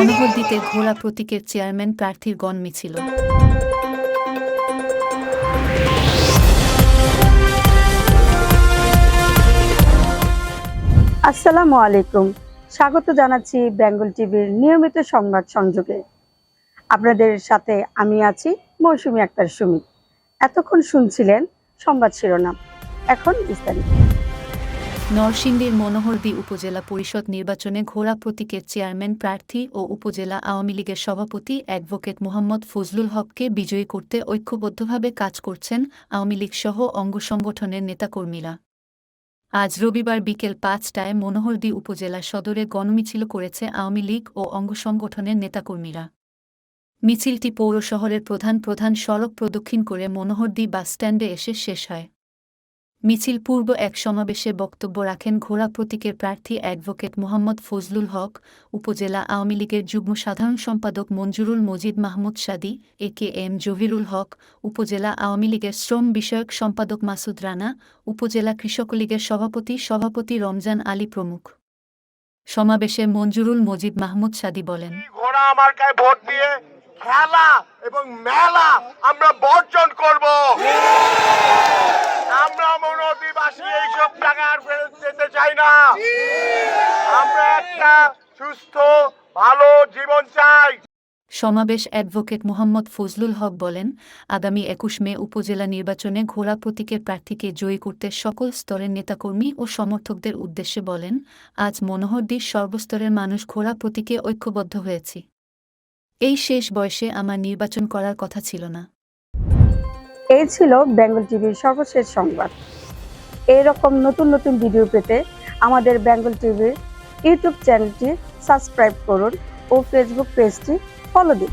মনোহরদীতে ঘোড়া প্রতীকের চেয়ারম্যান প্রার্থীর গণ মিছিল। আসসালামু আলাইকুম, স্বাগত জানাচ্ছি বেঙ্গল টিভির নিয়মিত সংবাদ সংযোগে। আপনাদের সাথে আমি আছি মৌসুমী আক্তার সুমি। এতক্ষণ শুনছিলেন সংবাদ শিরোনাম, এখন বিস্তারিত। নরসিংদীর মনোহরদী উপজেলা পরিষদ নির্বাচনে ঘোড়া প্রতীকের চেয়ারম্যান প্রার্থী ও উপজেলা আওয়ামী লীগের সভাপতি অ্যাডভোকেট মোহাম্মদ ফজলুল হককে বিজয়ী করতে ঐক্যবদ্ধভাবে কাজ করছেন আওয়ামী লীগসহ অঙ্গ সংগঠনের নেতাকর্মীরা। আজ রবিবার বিকেল ৫টায় মনোহরদী উপজেলা সদরে গণমিছিল করেছে আওয়ামী লীগ ও অঙ্গ সংগঠনের নেতাকর্মীরা। মিছিলটি পৌর শহরের প্রধান সড়ক প্রদক্ষিণ করে মনোহরদী বাসস্ট্যান্ডে এসে শেষ হয়। মিছিল পূর্ব এক সমাবেশে বক্তব্য রাখেন ঘোড়া প্রতীকের প্রার্থী অ্যাডভোকেট মোহাম্মদ ফজলুল হক, উপজেলা আওয়ামী লীগের যুগ্ম সাধারণ সম্পাদক মঞ্জুরুল মজিদ মাহমুদ সাদি, AKM জহিরুল হক, উপজেলা আওয়ামী লীগের শ্রম বিষয়ক সম্পাদক মাসুদ রানা, উপজেলা কৃষক লীগের সভাপতি রমজান আলী প্রমুখ। সমাবেশে মঞ্জুরুল মজিদ মাহমুদ সাদি বলেন, ঘোড়া মার্কায় ভোট দিয়ে খেলা এবং মেলা আমরা বর্জন করব। আমরা মনোহরদীবাসী এইসব জায়গা আর ফেরত যেতে চাই না। আমরা একটা সুস্থ ভালো জীবন চাই। সমাবেশ অ্যাডভোকেট মোহাম্মদ ফজলুল হক বলেন, আগামী ২১ মে উপজেলা নির্বাচনে ঘোড়া প্রতীকের প্রার্থীকে জয়ী করতে সকল স্তরের নেতাকর্মী ও সমর্থকদের উদ্দেশ্যে বলেন, আজ মনোহরদীর সর্বস্তরের মানুষ ঘোড়া প্রতীকে ঐক্যবদ্ধ হয়েছি। এই শেষ বয়সে আমার নির্বাচন করার কথা ছিল না। এই ছিল বেঙ্গল টিভির সর্বশেষ সংবাদ। এরকম নতুন নতুন ভিডিও পেতে আমাদের বেঙ্গল টিভির ইউটিউব চ্যানেলটি সাবস্ক্রাইব করুন ও ফেসবুক পেজটি ফলো দিন।